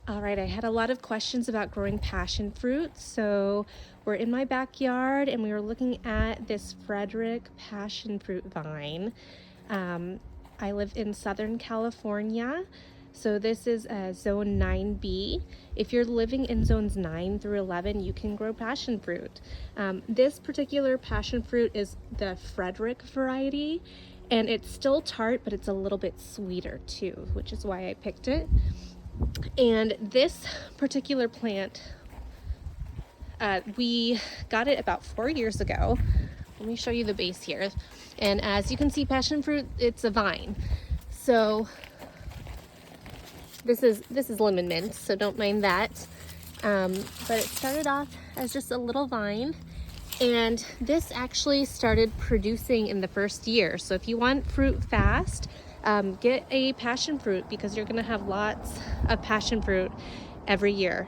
All right, I had a lot of questions about growing passion fruit. So we're in my backyard and we were looking at this Frederick passion fruit vine. Um, I live in Southern California. So this is zone 9B. If you're living in zones 9 through 11, you can grow passion fruit. This particular passion fruit is the Frederick variety, and it's still tart, but it's a little bit sweeter too, which is why I picked it. And this particular plant, we got it about 4 years ago. Let me show you the base here. And as you can see, passion fruit, it's a vine. So this is lemon mint, so don't mind that. But it started off as just a little vine, and this actually started producing in the first year. So if you want fruit fast, get a passion fruit, because you're gonna have lots of passion fruit every year.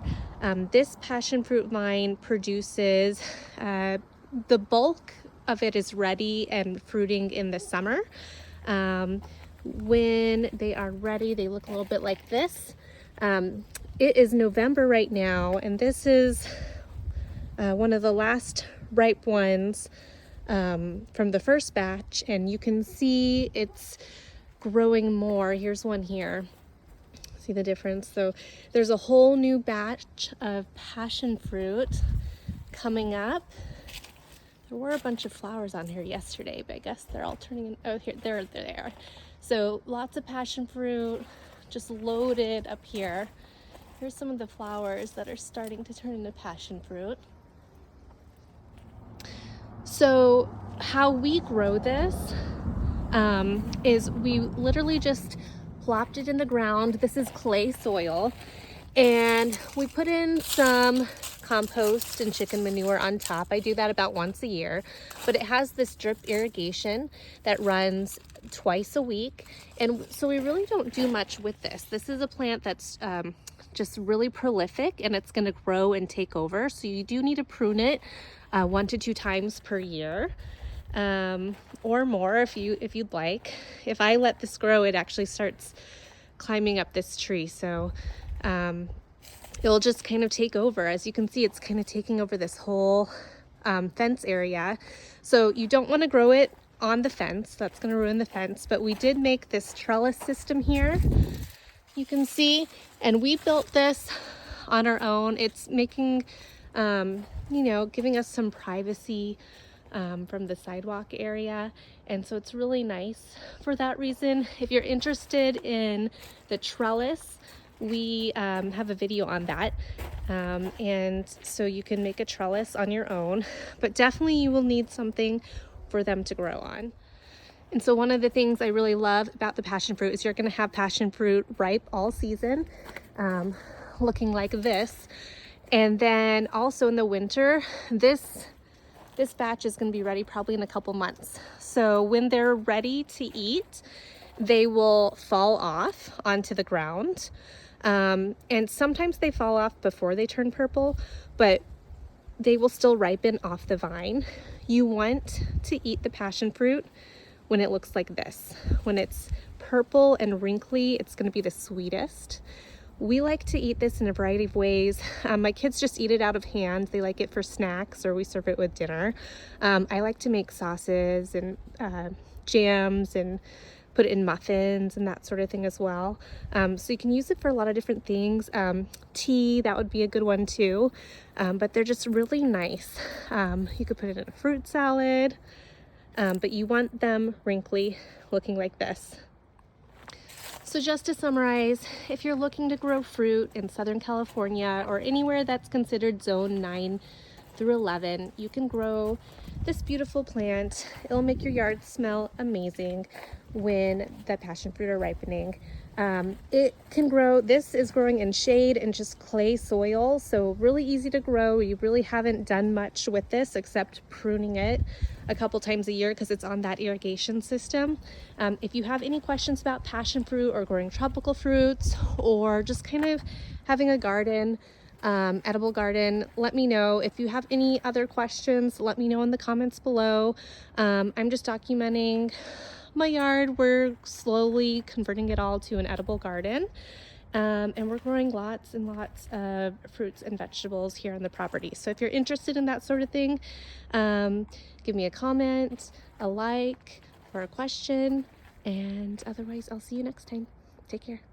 This passion fruit vine produces, the bulk of it is ready and fruiting in the summer. When they are ready, they look a little bit like this. It is November right now, and this is one of the last ripe ones from the first batch, and you can see it's growing more. Here's one here. See the difference? So there's a whole new batch of passion fruit coming up. There were a bunch of flowers on here yesterday, but I guess they're all turning in. Oh, here, there they are. So lots of passion fruit just loaded up here. Here's some of the flowers that are starting to turn into passion fruit. So how we grow this is we literally just plopped it in the ground. This is clay soil, and we put in some compost and chicken manure on top. I do that about once a year, but it has this drip irrigation that runs twice a week. And so we really don't do much with this. This is a plant that's just really prolific, and it's going to grow and take over. So you do need to prune it 1 to 2 times per year, or more if you'd like. If I let this grow, it actually starts climbing up this tree. So it'll just kind of take over. As you can see, it's kind of taking over this whole fence area. So you don't want to grow it on the fence. That's going to ruin the fence. But we did make this trellis system here, you can see, and we built this on our own. It's making, giving us some privacy from the sidewalk area. And so it's really nice for that reason. If you're interested in the trellis, we have a video on that, and so you can make a trellis on your own, but definitely you will need something for them to grow on. And so one of the things I really love about the passion fruit is you're going to have passion fruit ripe all season, looking like this. And then also in the winter, this batch is going to be ready probably in a couple months. So when they're ready to eat, they will fall off onto the ground. And sometimes they fall off before they turn purple, but they will still ripen off the vine. You want to eat the passion fruit when it looks like this. When it's purple and wrinkly, it's going to be the sweetest. We like to eat this in a variety of ways. My kids just eat it out of hand. They like it for snacks, or we serve it with dinner. I like to make sauces and jams and put it in muffins and that sort of thing as well. So you can use it for a lot of different things. Tea, that would be a good one too. But they're just really nice. You could put it in a fruit salad, but you want them wrinkly, looking like this. So just to summarize, if you're looking to grow fruit in Southern California or anywhere that's considered zone 9 through 11, you can grow this beautiful plant. It'll make your yard smell amazing when the passion fruit are ripening. It can grow, this is growing in shade and just clay soil, so really easy to grow. You really haven't done much with this except pruning it a couple times a year because it's on that irrigation system. If you have any questions about passion fruit or growing tropical fruits, or just kind of having a garden, edible garden, let me know. If you have any other questions, let me know in the comments below. I'm just documenting my yard. We're slowly converting it all to an edible garden, And we're growing lots and lots of fruits and vegetables here on the property. So if you're interested in that sort of thing, give me a comment, a like, or a question, and otherwise I'll see you next time. Take care.